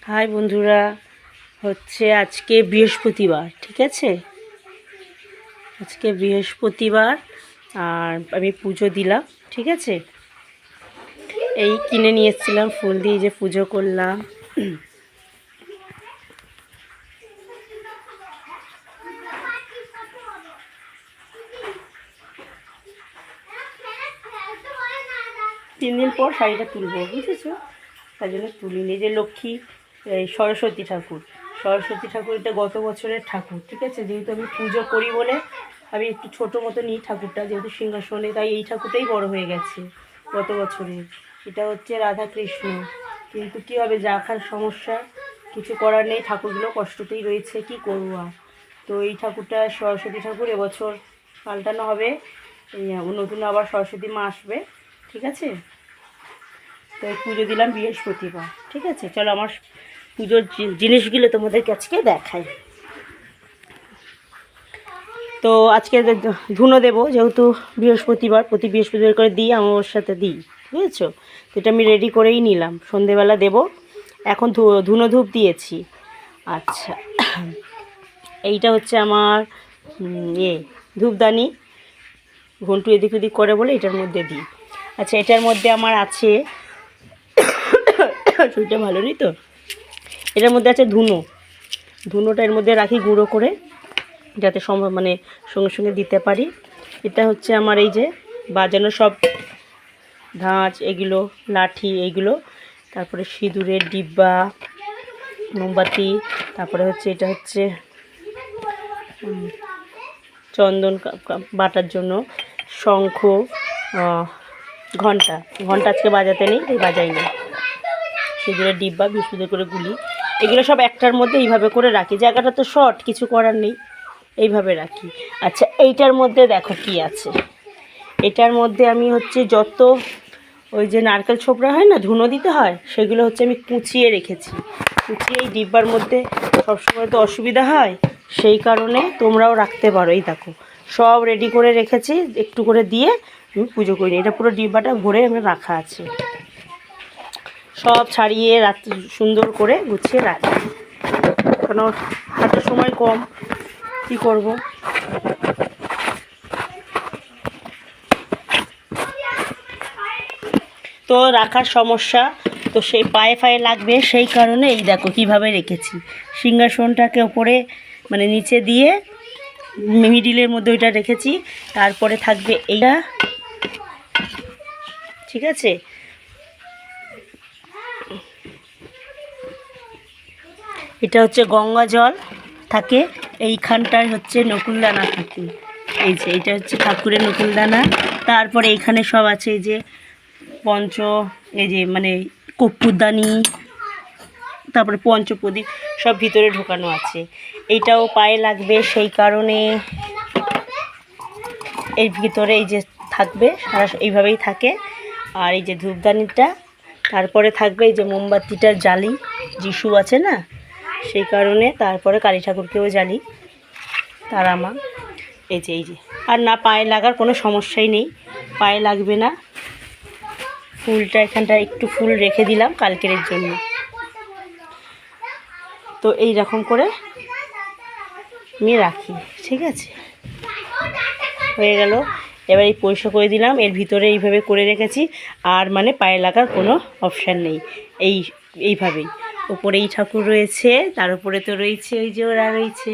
High বন্ধুরা, হচ্ছে আজকে বৃহস্পতিবার, ঠিক আছে। আজকে বৃহস্পতিবার আর আমি পুজো দিলাম, ঠিক আছে। এই কিনে নিয়ে এসেছিলাম ফুল দিয়ে, যে পুজো করলাম। তিন দিন পর শাড়িটা তুলবো, বুঝেছো, তাই জন্য তুলিনি। যে লক্ষ্মী, এই সরস্বতী ঠাকুর, এটা গত বছরের ঠাকুর, ঠিক আছে। যেহেতু আমি পুজো করি বলে আমি একটু ছোটো মতো নিই ঠাকুরটা, যেহেতু সিংহাসনে, তাই এই ঠাকুরটাই বড় হয়ে গেছে গত বছরের। এটা হচ্ছে রাধা কৃষ্ণ, কিন্তু কী হবে, রাখার সমস্যা, কিছু করার নেই, ঠাকুরগুলো কষ্টতেই রয়েছে, কি করবো আর। তো এই ঠাকুরটা সরস্বতী ঠাকুর, এবছর পাল্টানো হবে। নতুন আবার সরস্বতী মা আসবে, ঠিক আছে। তো পুজো দিলাম বৃহস্পতিবার, ঠিক আছে। চলো আমার পুজোর জিনিসগুলো তোমাদেরকে আজকে দেখাই। তো আজকে ধুনো দেবো, যেহেতু বৃহস্পতিবার, প্রতি বৃহস্পতিবার করে দিই, আমার সাথে দিই, বুঝেছো। তো এটা আমি রেডি করেই নিলাম, সন্ধেবেলা দেব। এখন ধুনো ধূপ দিয়েছি। আচ্ছা, এইটা হচ্ছে আমার ধূপদানি, ঘন্টু এদিক ওদিক করে বলে এটার মধ্যে দিই। আচ্ছা, এটার মধ্যে আমার আছে, শরীরটা ভালো নেই তো, এটার মধ্যে আছে ধুনোটা এর মধ্যে রাখি গুঁড়ো করে, যাতে মানে সঙ্গে সঙ্গে দিতে পারি। এটা হচ্ছে আমার এই যে বাজানো সব ধাঁচ, এগুলো লাঠি, এইগুলো, তারপরে সিঁদুরের ডিব্বা, মোমবাতি, তারপরে হচ্ছে এটা হচ্ছে চন্দন বাটার জন্য শঙ্খ, ঘন্টা আজকে বাজাতে নেই, তাই বাজাই না। সিঁদুরের ডিব্বা, বিস্কুটের করে গুলি, এগুলো সব একটার মধ্যে এইভাবে করে রাখি। জায়গাটা তো শর্ট, কিছু করার নেই, এইভাবে রাখি। আচ্ছা, এইটার মধ্যে দেখো কি আছে। এটার মধ্যে আমি হচ্ছে যত ওই যে নারকেল ছোবড়া হয় না, ধুনো দিতে হয়, সেগুলো হচ্ছে আমি কুচিয়ে রেখেছি। কুচিয়ে এই ডিব্বার মধ্যে সবসময় তো অসুবিধা হয়, সেই কারণে তোমরাও রাখতে পারো। এই দেখো, সব রেডি করে রেখেছি, একটু করে দিয়ে আমি পুজো করি। এটা পুরো ডিব্বাটা ভরে আমার রাখা আছে, সব ছাড়িয়ে রাত্রি সুন্দর করে গুছিয়ে রাখি, কারণ হাতে সময় কম, কী করব। তো রাখার সমস্যা, তো সেই পায়ে লাগবে, সেই কারণে এই দেখো কীভাবে রেখেছি। সিংহাসনটাকে ওপরে মানে নিচে দিয়ে মিডিলের মধ্যে ওইটা রেখেছি, তারপরে থাকবে এইটা, ঠিক আছে। এটা হচ্ছে গঙ্গা জল থাকে, এইখানটায় হচ্ছে নকুলদানা থাকে, এই যে এটা হচ্ছে ঠাকুরের নকুলদানা। তারপরে এইখানে সব আছে, এই যে এই যে মানে কর্পূরদানি, তারপরে পঞ্চপ্রদীপ, সব ভিতরে ঢোকানো আছে। এইটাও পায়ে লাগবে, সেই কারণে এর ভিতরে এই যে থাকবে, সারা এইভাবেই থাকে। আর এই যে ধূপদানিটা, তারপরে থাকবে এই যে মোমবাতিটার জ্বালি, যিশু আছে না, সেই কারণে। তারপরে কালী ঠাকুরকেও জ্বালি, তারা মা, এই যে আর না, পায়ে লাগার কোনো সমস্যাই নেই, পায়ে লাগবে না। ফুলটা এখানটা একটু ফুল রেখে দিলাম কালকের জন্য। তো এই রকম করে আমি রাখি, ঠিক আছে। হয়ে গেল, এবার এই পরিষ্কার করে দিলাম, এর ভিতরে এইভাবে করে রেখেছি, আর মানে পায়ে লাগার কোনো অপশান নেই। এইভাবেই ওপরে এই ঠাকুর রয়েছে, তার উপরে তো রয়েছে ওই যে ওরা রয়েছে।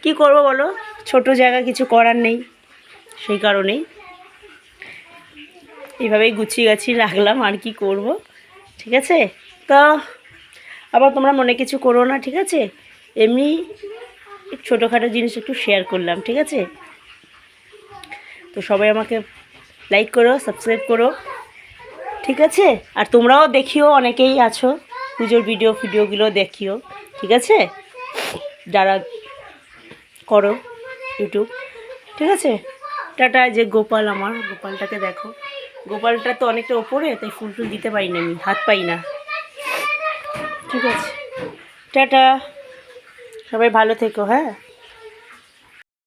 কি করব বলো, ছোট জায়গা, কিছু করার নেই, সেই কারণেই এইভাবেই গুছিয়ে গাছিয়ে রাখলাম, আর কি করব, ঠিক আছে। তো আবার তোমরা মনে কিছু করো না, ঠিক আছে। এমনি ছোটোখাটো জিনিস একটু শেয়ার করলাম, ঠিক আছে। তো সবাই আমাকে লাইক করো, সাবস্ক্রাইব করো, ঠিক আছে। আর তোমরাও দেখিও, অনেকেই আছো পুজোর ভিডিওগুলো দেখিও, ঠিক আছে, যারা করো ইউটিউব, ঠিক আছে। টাটা। যে গোপাল, আমার গোপালটাকে দেখো, গোপালটা তো অনেকটা ওপরে, তাই ফুল টুল দিতে পারি না, আমি হাত পাই না, ঠিক আছে। টাটা, সবাই ভালো থেকো, হ্যাঁ।